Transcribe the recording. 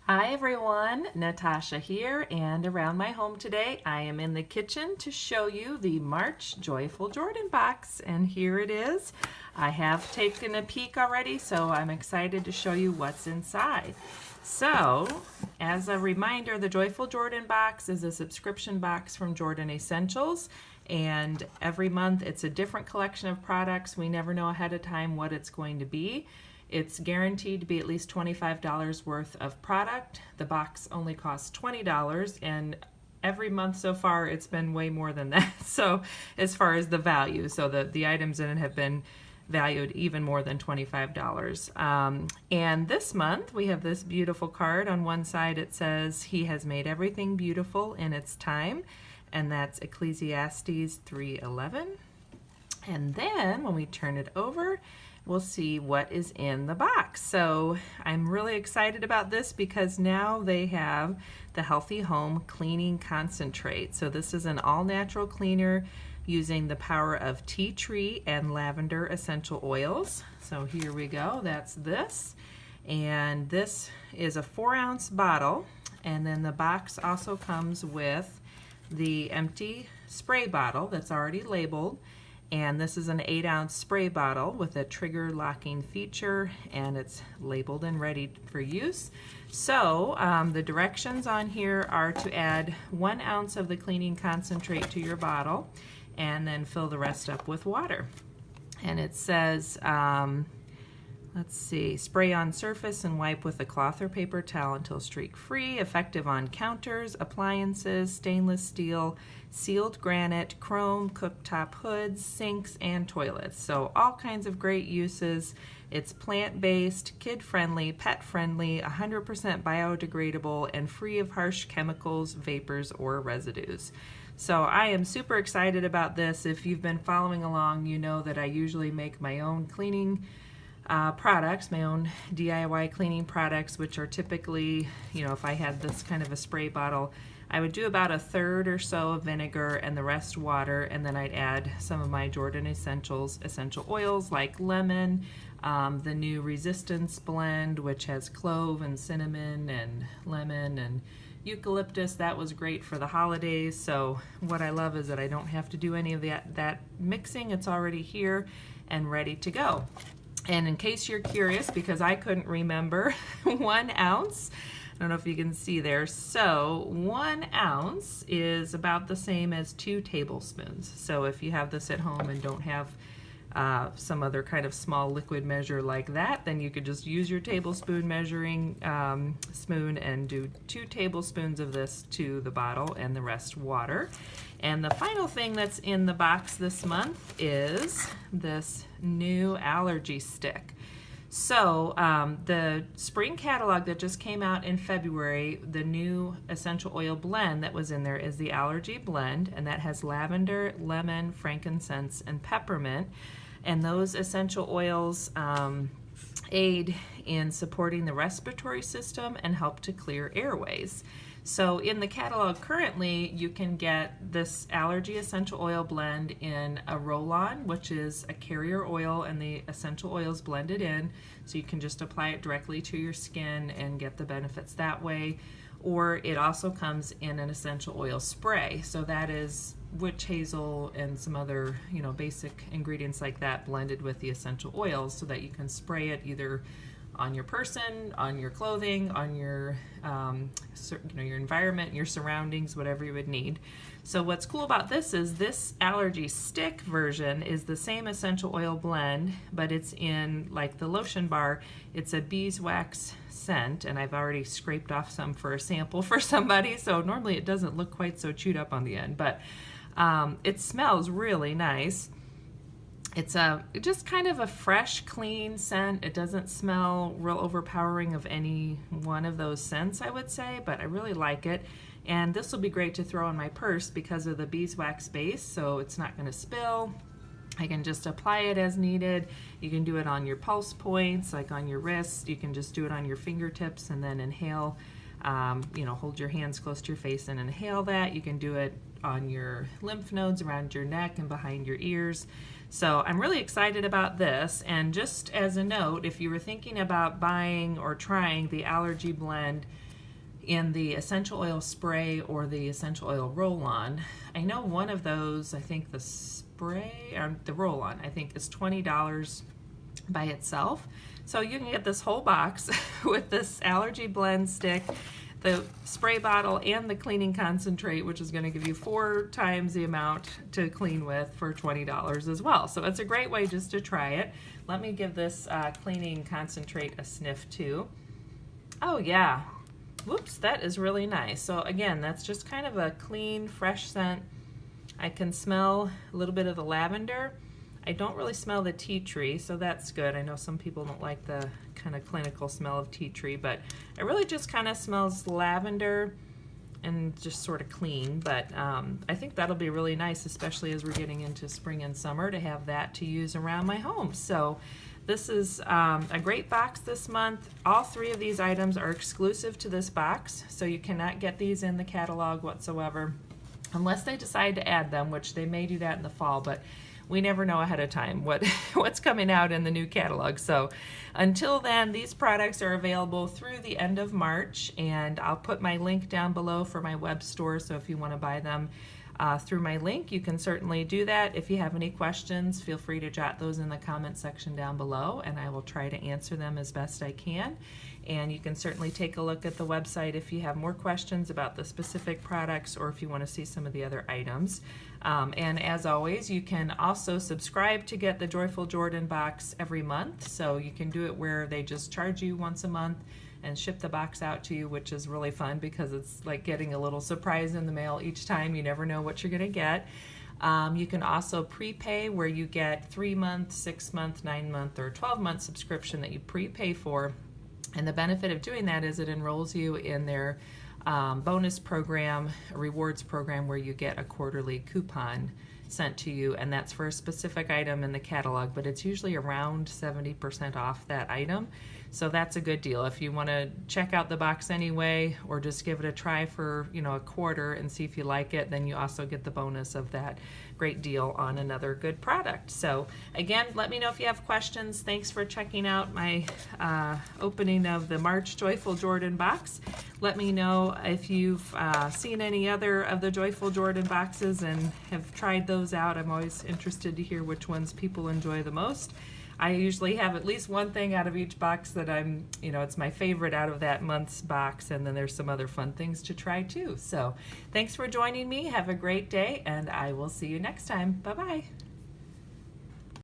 Hi everyone, Natasha here, and around my home today I am in the kitchen to show you the March Joyful Jordan box, and here it is. I have taken a peek already, so I'm excited to show you what's inside. So, as a reminder, the Joyful Jordan box is a subscription box from Jordan Essentials, and every month it's a different collection of products. We never know ahead of time what it's going to be. It's guaranteed to be at least $25 worth of product. The box only costs $20, and every month so far it's been way more than that. So as far as the value, so the items in it have been valued even more than $25. And this month we have this beautiful card. On one side it says, "He has made everything beautiful in its time," and that's Ecclesiastes 3:11. And then when we turn it over, we'll see what is in the box. So I'm really excited about this because now they have the Healthy Home Cleaning Concentrate. So this is an all-natural cleaner using the power of tea tree and lavender essential oils. So here we go, that's this. And this is a 4-ounce bottle, and then the box also comes with the empty spray bottle that's already labeled. And this is an 8-ounce spray bottle with a trigger locking feature, and it's labeled and ready for use. So the directions on here are to add 1 ounce of the cleaning concentrate to your bottle and then fill the rest up with water. And it says, let's see, spray on surface and wipe with a cloth or paper towel until streak free, effective on counters, appliances, stainless steel, sealed granite, chrome, cooktop hoods, sinks, and toilets. So all kinds of great uses. It's plant-based, kid-friendly, pet-friendly, 100% biodegradable, and free of harsh chemicals, vapors, or residues. So I am super excited about this. If you've been following along, you know that I usually make my own cleaning products, my own DIY cleaning products, which are typically, if I had this kind of a spray bottle, I would do about 1/3 or so of vinegar and the rest water, and then I'd add some of my Jordan Essentials essential oils like lemon, the new Resistance blend, which has clove and cinnamon and lemon and eucalyptus. That was great for the holidays. So what I love is that I don't have to do any of that mixing. It's already here and ready to go. And in case you're curious, because I couldn't remember, 1 ounce, I don't know if you can see there, so 1 ounce is about the same as 2 tablespoons. So if you have this at home and don't have some other kind of small liquid measure like that, then you could just use your tablespoon measuring spoon and do 2 tablespoons of this to the bottle and the rest water. And the final thing that's in the box this month is this new Allergy Stick. So the spring catalog that just came out in February, the new essential oil blend that was in there is the Allergy Blend, and that has lavender, lemon, frankincense, and peppermint. And those essential oils aid in supporting the respiratory system and help to clear airways. So in the catalog currently, you can get this Allergy Essential Oil Blend in a roll-on, which is a carrier oil and the essential oils blended in, so you can just apply it directly to your skin and get the benefits that way. Or it also comes in an essential oil spray, so that is witch hazel and some other basic ingredients like that blended with the essential oils, so that you can spray it either on your person, on your clothing, on your your environment, your surroundings, whatever you would need. So what's cool about this is this Allergy Stick version is the same essential oil blend, but it's in, like the lotion bar, it's a beeswax scent, and I've already scraped off some for a sample for somebody, so normally it doesn't look quite so chewed up on the end, but it smells really nice. It's just kind of a fresh, clean scent. It doesn't smell real overpowering of any one of those scents, I would say, but I really like it. And this will be great to throw in my purse because of the beeswax base, so it's not going to spill. I can just apply it as needed. You can do it on your pulse points, like on your wrists. You can just do it on your fingertips and then inhale. Hold your hands close to your face and inhale that. You can do it on your lymph nodes around your neck and behind your ears. So I'm really excited about this. And just as a note, if you were thinking about buying or trying the Allergy Blend in the essential oil spray or the essential oil roll-on. I know one of those, I think the spray, or the roll-on, I think is $20 by itself. So you can get this whole box with this allergy blend stick, the spray bottle, and the cleaning concentrate, which is going to give you 4 times the amount to clean with for $20 as well. So it's a great way just to try it. Let me give this cleaning concentrate a sniff too. Oh yeah, whoops, that is really nice. So again, that's just kind of a clean, fresh scent. I can smell a little bit of the lavender. I don't really smell the tea tree, so that's good. I know some people don't like the kind of clinical smell of tea tree, but it really just kind of smells lavender and just sort of clean. But I think that'll be really nice, especially as we're getting into spring and summer, to have that to use around my home. So this is a great box this month. All 3 of these items are exclusive to this box, so you cannot get these in the catalog whatsoever unless they decide to add them, which they may do that in the fall, but we never know ahead of time what's coming out in the new catalog. So until then, these products are available through the end of March, and I'll put my link down below for my web store, so if you want to buy them through my link, you can certainly do that. If you have any questions, feel free to jot those in the comment section down below, and I will try to answer them as best I can. And you can certainly take a look at the website if you have more questions about the specific products, or if you want to see some of the other items. And as always, you can also subscribe to get the Joyful Jordan box every month. So you can do it where they just charge you once a month and ship the box out to you, which is really fun because it's like getting a little surprise in the mail each time. You never know what you're going to get. You can also prepay, where you get 3-month, 6-month, 9-month, or 12-month subscription that you prepay for. And the benefit of doing that is it enrolls you in their bonus program, a rewards program, where you get a quarterly coupon sent to you, and that's for a specific item in the catalog, but it's usually around 70% off that item. So that's a good deal. If you want to check out the box anyway, or just give it a try for, a quarter and see if you like it, then you also get the bonus of that great deal on another good product. So again, let me know if you have questions. Thanks for checking out my opening of the March Joyful Jordan box. Let me know if you've seen any other of the Joyful Jordan boxes and have tried those out. I'm always interested to hear which ones people enjoy the most. I usually have at least one thing out of each box that it's my favorite out of that month's box, and then there's some other fun things to try too. So thanks for joining me. Have a great day, and I will see you next time. Bye-bye.